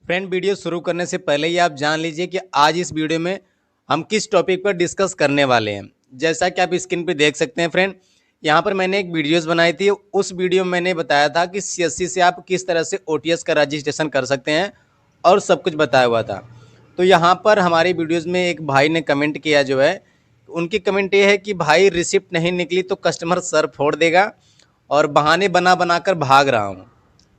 Friend, video शुरू करने से पहले ही आप जान लीजिए कि आज इस वीडियो में हम किस टॉपिक पर डिस्कस करने वाले हैं। जैसा कि आप स्क्रीन पे देख सकते हैं फ्रेंड, यहाँ पर मैंने एक वीडियोस बनाई थी। उस वीडियो में मैंने बताया था कि सीएससी से आप किस तरह से ओटीएस का रजिस्ट्रेशन कर सकते हैं और सब कुछ बताया हुआ था। तो यहाँ पर हमारी वीडियोज़ में एक भाई ने कमेंट किया जो है, उनकी कमेंट ये है कि भाई रिसिप्ट नहीं निकली तो कस्टमर सर फोड़ देगा और बहाने बना बना कर भाग रहा हूँ।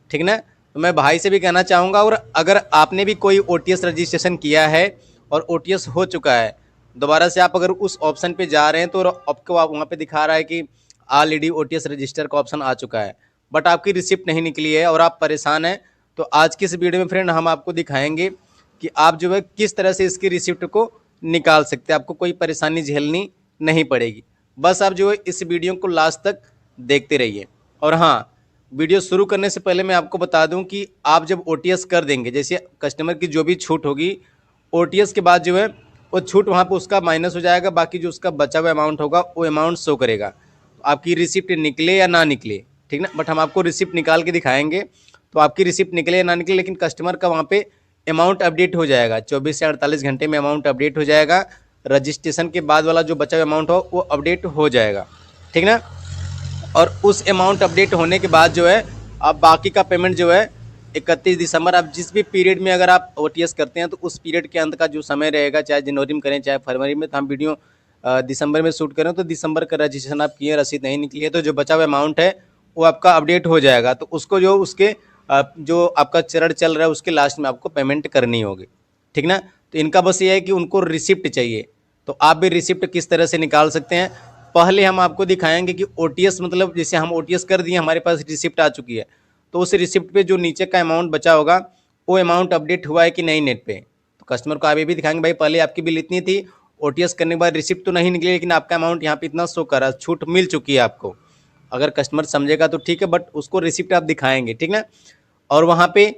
ठीक ना। तो मैं भाई से भी कहना चाहूँगा, और अगर आपने भी कोई ओटीएस रजिस्ट्रेशन किया है और ओटीएस हो चुका है, दोबारा से आप अगर उस ऑप्शन पे जा रहे हैं तो आपको वहाँ पे दिखा रहा है कि ऑलरेडी ओटीएस रजिस्टर का ऑप्शन आ चुका है, बट आपकी रिसिप्ट नहीं निकली है और आप परेशान हैं। तो आज की इस वीडियो में फ्रेंड हम आपको दिखाएंगे कि आप जो है किस तरह से इसकी रिसिप्ट को निकाल सकते हैं। आपको कोई परेशानी झेलनी नहीं पड़ेगी। बस आप जो है इस वीडियो को लास्ट तक देखते रहिए। और हाँ, वीडियो शुरू करने से पहले मैं आपको बता दूं कि आप जब ओटीएस कर देंगे, जैसे कस्टमर की जो भी छूट होगी, ओटीएस के बाद जो है वो छूट वहाँ पे उसका माइनस हो जाएगा, बाकी जो उसका बचा हुआ अमाउंट होगा वो अमाउंट शो करेगा। तो आपकी रिसिप्ट निकले या ना निकले, ठीक ना, बट हम आपको रिसिप्ट निकाल के दिखाएंगे। तो आपकी रिसिप्ट निकले या ना निकले, लेकिन कस्टमर का वहाँ पे अमाउंट अपडेट हो जाएगा। 24 से 48 घंटे में अमाउंट अपडेट हो जाएगा। रजिस्ट्रेशन के बाद वाला जो बचा हुआ अमाउंट हो वो अपडेट हो जाएगा, ठीक ना। और उस अमाउंट अपडेट होने के बाद जो है आप बाकी का पेमेंट जो है 31 दिसंबर, आप जिस भी पीरियड में अगर आप ओटीएस करते हैं तो उस पीरियड के अंत का जो समय रहेगा, चाहे जनवरी में करें चाहे फरवरी में, तो हम वीडियो दिसंबर में शूट करें तो दिसंबर का रजिस्ट्रेशन आप किए, रसीद नहीं निकली है, तो जो बचा हुआ अमाउंट है वो आपका अपडेट हो जाएगा। तो उसको जो उसके जो आपका चरण चल रहा है उसके लास्ट में आपको पेमेंट करनी होगी, ठीक ना। तो इनका बस ये है कि उनको रिसिप्ट चाहिए। तो आप भी रिसिप्ट किस तरह से निकाल सकते हैं, पहले हम आपको दिखाएंगे कि ओटीएस मतलब जैसे हम ओटीएस कर दिए, हमारे पास रिसिप्ट आ चुकी है, तो उस रिसिप्ट पे जो नीचे का अमाउंट बचा होगा वो अमाउंट अपडेट हुआ है कि नहीं नेट पे। तो कस्टमर को आप ये भी दिखाएंगे, भाई पहले आपकी बिल इतनी थी, ओटीएस करने के बाद रिसिप्ट तो नहीं निकली, लेकिन आपका अमाउंट यहाँ पे इतना शो कर रहा है, छूट मिल चुकी है आपको। अगर कस्टमर समझेगा तो ठीक है, बट उसको रिसिप्ट आप दिखाएंगे, ठीक ना। और वहाँ पे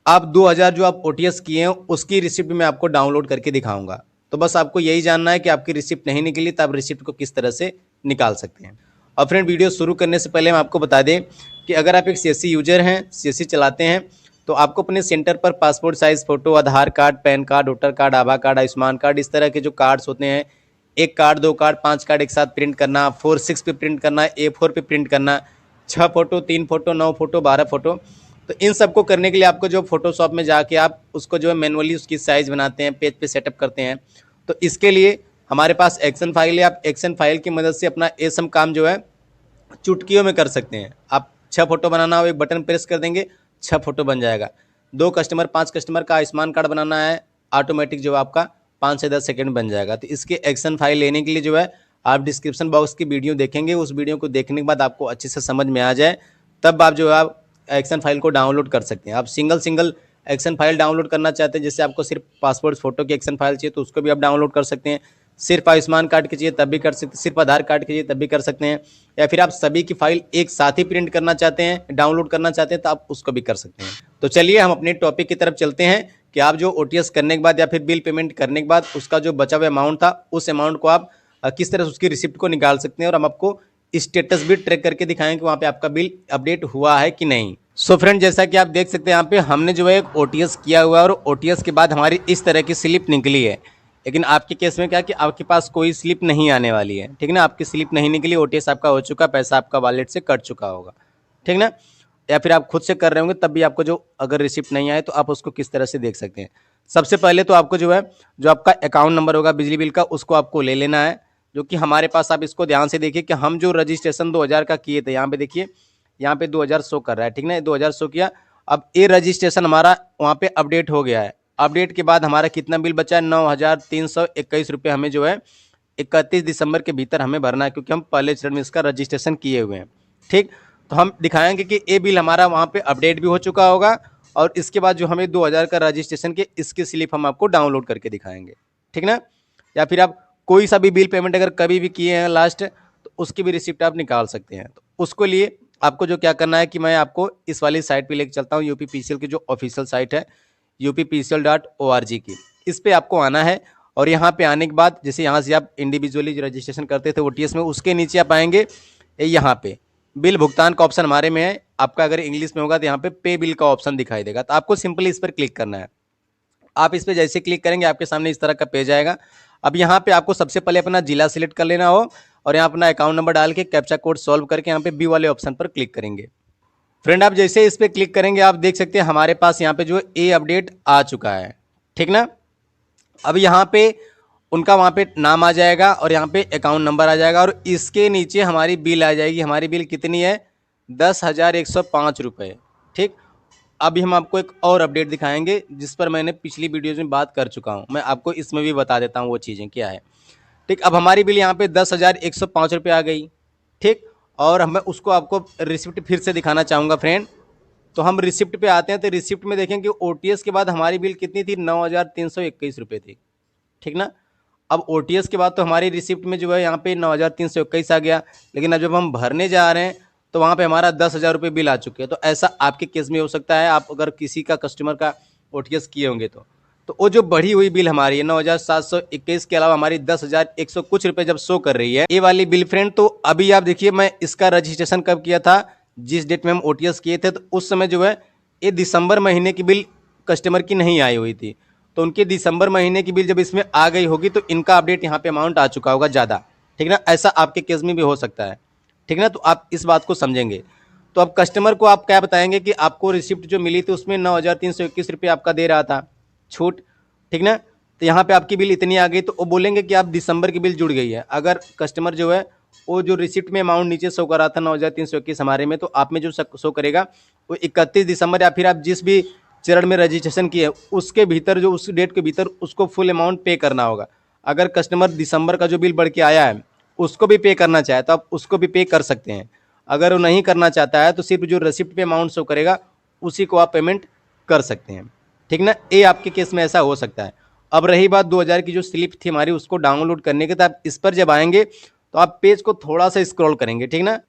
आप 2000 जो आप ओटीएस किए हैं उसकी रिसिप्ट मैं आपको डाउनलोड करके दिखाऊंगा। तो बस आपको यही जानना है कि आपकी रिसिप्ट नहीं निकली तो आप रिसिप्ट को किस तरह से निकाल सकते हैं। और फ्रेंड, वीडियो शुरू करने से पहले हम आपको बता दें कि अगर आप एक सीएससी यूजर हैं, सीएससी चलाते हैं, तो आपको अपने सेंटर पर passport size photo, Aadhaar card, PAN card, voter card, आभा कार्ड, आयुष्मान कार्ड, इस तरह के जो कार्ड्स होते हैं, एक कार्ड, दो कार्ड, 5 कार्ड एक साथ प्रिंट करना, 4/6 पे प्रिंट करना, A4 पे प्रिंट करना, 6 फोटो, 3 फोटो, 9 फोटो, 12 फोटो। तो इन सबको करने के लिए आपको जो फोटोशॉप में जाके आप उसको जो है मैनुअली उसकी साइज़ बनाते हैं, पेज पे सेटअप करते हैं। तो इसके लिए हमारे पास एक्शन फाइल है। आप एक्शन फाइल की मदद से अपना ये सब काम जो है चुटकियों में कर सकते हैं। आप 6 फोटो बनाना हो, एक बटन प्रेस कर देंगे, 6 फोटो बन जाएगा। 2 कस्टमर, 5 कस्टमर का आयुष्मान कार्ड बनाना है, ऑटोमेटिक जो आपका 5 से 10 सेकंड बन जाएगा। तो इसके एक्शन फाइल लेने के लिए जो है आप डिस्क्रिप्शन बॉक्स की वीडियो देखेंगे, उस वीडियो को देखने के बाद आपको अच्छे से समझ में आ जाए, तब आप जो है आप एक्शन फाइल को डाउनलोड कर सकते हैं। आप single single action file download करना चाहते हैं, जैसे आपको सिर्फ पासपोर्ट फोटो की एक्शन फाइल चाहिए तो उसको भी आप डाउनलोड कर सकते हैं। सिर्फ आयुष्मान कार्ड की चाहिए तब भी कर सकते हैं, सिर्फ आधार कार्ड की चाहिए तब भी कर सकते हैं, या फिर आप सभी की फाइल एक साथ ही प्रिंट करना चाहते हैं, डाउनलोड करना चाहते हैं, तो आप उसको भी कर सकते हैं। तो चलिए हम अपने टॉपिक की तरफ चलते हैं कि आप जो ओटीएस करने के बाद या फिर बिल पेमेंट करने के बाद उसका जो बचा हुआ अमाउंट था, उस अमाउंट को आप किस तरह से उसकी रिसिप्ट को निकाल सकते हैं, और हम आपको स्टेटस भी ट्रैक करके दिखाएंगे कि वहाँ पे आपका बिल अपडेट हुआ है कि नहीं। सो फ्रेंड, जैसा कि आप देख सकते हैं यहाँ पे हमने जो है ओटीएस किया हुआ है और ओटीएस के बाद हमारी इस तरह की स्लिप निकली है। लेकिन आपके केस में क्या कि आपके पास कोई स्लिप नहीं आने वाली है, ठीक ना। आपकी स्लिप नहीं निकली, ओटीएस आपका हो चुका, पैसा आपका वॉलेट से कट चुका होगा, ठीक ना। या फिर आप खुद से कर रहे होंगे तब भी आपको जो अगर रिसिप्ट नहीं आए तो आप उसको किस तरह से देख सकते हैं। सबसे पहले तो आपको जो है जो आपका अकाउंट नंबर होगा बिजली बिल का, उसको आपको ले लेना है, जो कि हमारे पास। आप इसको ध्यान से देखिए कि हम जो रजिस्ट्रेशन 2000 का किए थे, यहाँ पे देखिए, यहाँ पे 2000 शो कर रहा है, ठीक ना, 2000 शो किया। अब ये रजिस्ट्रेशन हमारा वहाँ पे अपडेट हो गया है। अपडेट के बाद हमारा कितना बिल बचा है, 9321 रुपये हमें जो है 31 दिसंबर के भीतर हमें भरना है, क्योंकि हम पहले चरण में इसका रजिस्ट्रेशन किए हुए हैं, ठीक। तो हम दिखाएंगे कि ये बिल हमारा वहाँ पे अपडेट भी हो चुका होगा, और इसके बाद जो हमें 2000 का रजिस्ट्रेशन के इसकी स्लिप हम आपको डाउनलोड करके दिखाएंगे, ठीक ना। या फिर आप कोई सा भी बिल पेमेंट अगर कभी भी किए हैं लास्ट, तो उसकी भी रिसिप्ट आप निकाल सकते हैं। तो उसको लिए आपको जो क्या करना है कि मैं आपको इस वाली साइट पे लेके चलता हूँ, यूपीपीसीएल की जो ऑफिशियल साइट है uppcl.org की, इस पे आपको आना है। और यहाँ पे आने के बाद जैसे यहाँ से आप इंडिविजुअली रजिस्ट्रेशन करते थे ओटीएस में, उसके नीचे आप आएंगे यहाँ पे बिल भुगतान का ऑप्शन हमारे में है। आपका अगर इंग्लिश में होगा तो यहाँ पे पे बिल का ऑप्शन दिखाई देगा, तो आपको सिंपली इस पर क्लिक करना है। आप इस पर जैसे क्लिक करेंगे आपके सामने इस तरह का पेज आएगा। अब यहाँ पे आपको सबसे पहले अपना जिला सिलेक्ट कर लेना हो और यहाँ अपना अकाउंट नंबर डाल के कैप्चा कोड सॉल्व करके यहाँ पे बी वाले ऑप्शन पर क्लिक करेंगे। फ्रेंड आप जैसे इस पर क्लिक करेंगे आप देख सकते हैं हमारे पास यहाँ पे जो ए अपडेट आ चुका है, ठीक ना। अब यहाँ पे उनका वहाँ पे नाम आ जाएगा और यहाँ पे अकाउंट नंबर आ जाएगा और इसके नीचे हमारी बिल आ जाएगी। हमारी बिल कितनी है? 10,105 रुपये, ठीक। अभी हम आपको एक और अपडेट दिखाएंगे जिस पर मैंने पिछली वीडियोज़ में बात कर चुका हूँ। मैं आपको इसमें भी बता देता हूँ वो चीज़ें क्या है, ठीक। अब हमारी बिल यहाँ पे 10,105 रुपये आ गई, ठीक। और मैं उसको आपको रिसिप्ट फिर से दिखाना चाहूँगा फ्रेंड। तो हम रिसिप्ट पे आते हैं, तो रिसिप्ट में देखेंगे ओटीएस के बाद हमारी बिल कितनी थी? 9,321 रुपये थी, ठीक ना। अब ओटीएस के बाद तो हमारी रिसिप्ट में जो है यहाँ पे 9,321 आ गया, लेकिन अब जब हम भरने जा रहे हैं तो वहाँ पे हमारा 10,000 रुपये बिल आ चुके हैं। तो ऐसा आपके केस में हो सकता है, आप अगर किसी का कस्टमर का ओटीएस किए होंगे तो वो जो बढ़ी हुई बिल हमारी है 9,721 के अलावा हमारी 10,100 कुछ रुपये जब शो कर रही है ये वाली बिल फ्रेंड। तो अभी आप देखिए मैं इसका रजिस्ट्रेशन कब किया था, जिस डेट में हम ओटीएस किए थे, तो उस समय जो है ये दिसंबर महीने की बिल कस्टमर की नहीं आई हुई थी। तो उनके दिसंबर महीने की बिल जब इसमें आ गई होगी तो इनका अपडेट यहाँ पे अमाउंट आ चुका होगा ज़्यादा, ठीक ना। ऐसा आपके केस में भी हो सकता है, ठीक ना। तो आप इस बात को समझेंगे। तो अब कस्टमर को आप क्या बताएंगे कि आपको रिसिप्ट जो मिली थी उसमें 9,321 रुपये आपका दे रहा था छूट, ठीक ना। तो यहाँ पे आपकी बिल इतनी आ गई तो वो बोलेंगे कि आप दिसंबर की बिल जुड़ गई है। अगर कस्टमर जो है वो जो रिसिप्ट में अमाउंट नीचे शो कर रहा था 9,321 हमारे में, तो आप में जो शो करेगा वो 31 दिसंबर या फिर आप जिस भी चरण में रजिस्ट्रेशन किए उसके भीतर जो उस डेट के भीतर उसको फुल अमाउंट पे करना होगा। अगर कस्टमर दिसंबर का जो बिल बढ़ के आया है उसको भी पे करना चाहे तो आप उसको भी पे कर सकते हैं। अगर वो नहीं करना चाहता है तो सिर्फ जो रिसिप्ट पे अमाउंट शो करेगा उसी को आप पेमेंट कर सकते हैं, ठीक ना। ये आपके केस में ऐसा हो सकता है। अब रही बात 2000 की जो स्लिप थी हमारी उसको डाउनलोड करने के, तो आप इस पर जब आएंगे तो आप पेज को थोड़ा सा स्क्रॉल करेंगे, ठीक ना।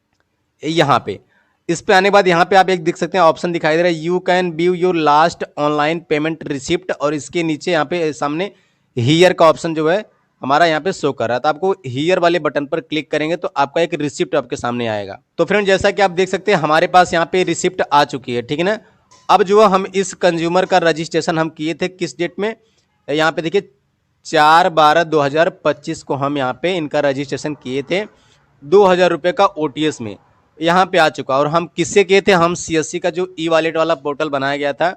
यहाँ पे इस पे आने के बाद यहाँ पे आप एक देख सकते हैं ऑप्शन दिखाई दे रहा है, you can view your last online payment receipt, और इसके नीचे यहाँ पे सामने हियर का ऑप्शन जो है हमारा यहाँ पे शो कर रहा है। तो आपको हियर वाले बटन पर क्लिक करेंगे तो आपका एक रिसिप्ट आपके सामने आएगा। तो फ्रेंड जैसा कि आप देख सकते हैं हमारे पास यहाँ पे रिसिप्ट आ चुकी है, ठीक है ना। अब जो हम इस कंज्यूमर का रजिस्ट्रेशन हम किए थे किस डेट में, यहाँ पे देखिए 4/12/2025 को हम यहाँ पे इनका रजिस्ट्रेशन किए थे 2,000 रुपये का ओटीएस में, यहाँ पे आ चुका। और हम किससे किए थे? हम सीएससी का जो ई वॉलेट वाला पोर्टल बनाया गया था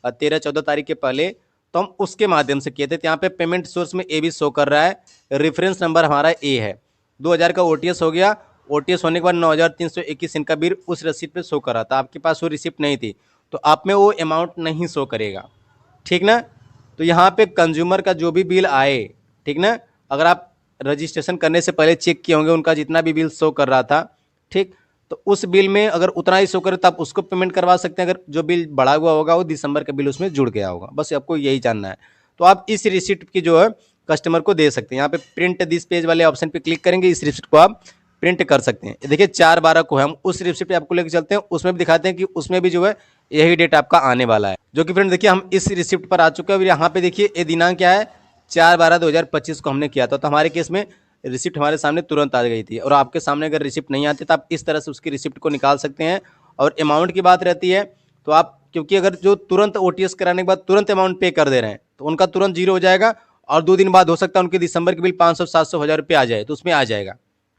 13-14 तारीख के पहले, तो हम उसके माध्यम से किए थे। तो यहाँ पे पेमेंट सोर्स में ए भी शो कर रहा है, रेफरेंस नंबर हमारा ए है। 2,000 का ओटीएस हो गया। ओटीएस होने के बाद 9,321 इनका बिल उस रसीद पे शो कर रहा था। आपके पास वो रिसिप्ट नहीं थी तो आप में वो अमाउंट नहीं शो करेगा, ठीक ना। तो यहाँ पे कंज्यूमर का जो भी बिल आए, ठीक ना, अगर आप रजिस्ट्रेशन करने से पहले चेक किए होंगे उनका जितना भी बिल शो कर रहा था, ठीक, तो उस बिल में अगर उतना ही शो करे तो आप उसको पेमेंट करवा सकते हैं। अगर जो बिल बढ़ा हुआ होगा वो दिसंबर का बिल उसमें जुड़ गया होगा, बस आपको यही जानना है। तो आप इस रिसिप्ट की जो है कस्टमर को दे सकते हैं। यहाँ पे प्रिंट दिस पेज वाले ऑप्शन पे क्लिक करेंगे, इस रिसिप्ट को आप प्रिंट कर सकते हैं। देखिए 4/12 को हम उस रिसिप्ट पे आपको लेकर चलते हैं, उसमें भी दिखाते हैं कि उसमें भी जो है यही डेट आपका आने वाला है, जो कि फ्रेंड देखिए हम इस रिसिप्ट पर आ चुके हैं। और यहाँ पे देखिए ये दिनांक क्या है, 4/12/2025 को हमने किया था। तो हमारे केस में रिसिप्ट हमारे सामने तुरंत आ गई थी। और आपके सामने अगर रिसिप्ट नहीं आती तो आप इस तरह से उसकी रिसिप्ट को निकाल सकते हैं। और अमाउंट की बात रहती है तो आप, क्योंकि अगर जो तुरंत ओटीएस कराने के बाद तुरंत अमाउंट पे कर दे रहे हैं तो उनका तुरंत जीरो हो जाएगा। और 2 दिन बाद हो सकता है उनके दिसंबर के बिल 500, 700, 1,000 रुपये आ जाए तो उसमें आ जाएगा,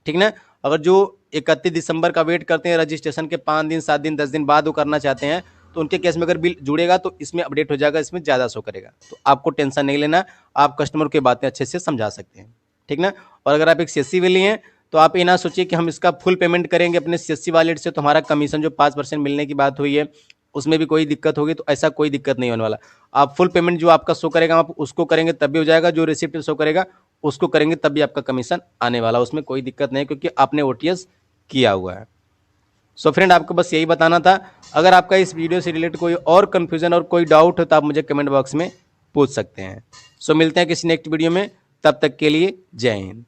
ठीक ना। अगर जो 31 दिसंबर का वेट करते हैं रजिस्ट्रेशन के 5 दिन, 7 दिन, 10 दिन बाद वो करना चाहते हैं तो उनके केस में अगर बिल जुड़ेगा तो इसमें अपडेट हो जाएगा, इसमें ज़्यादा शो करेगा। तो आपको टेंशन नहीं लेना, आप कस्टमर की बातें अच्छे से समझा सकते हैं, ठीक ना। और अगर आप एक सीएससी वाले हैं तो आप ये ना सोचिए कि हम इसका फुल पेमेंट करेंगे अपने सीएससी वॉलेट से तो हमारा कमीशन जो 5% मिलने की बात हुई है उसमें भी कोई दिक्कत होगी, तो ऐसा कोई दिक्कत नहीं होने वाला। आप फुल पेमेंट जो आपका शो करेगा आप उसको करेंगे तब भी हो जाएगा, जो रिसिप्ट शो करेगा उसको करेंगे तब भी आपका कमीशन आने वाला, उसमें कोई दिक्कत नहीं क्योंकि आपने ओटीएस किया हुआ है। सो फ्रेंड आपको बस यही बताना था। अगर आपका इस वीडियो से रिलेटेड कोई और कन्फ्यूजन और कोई डाउट हो तो आप मुझे कमेंट बॉक्स में पूछ सकते हैं। सो मिलते हैं किसी नेक्स्ट वीडियो में, तब तक के लिए जय हिंद।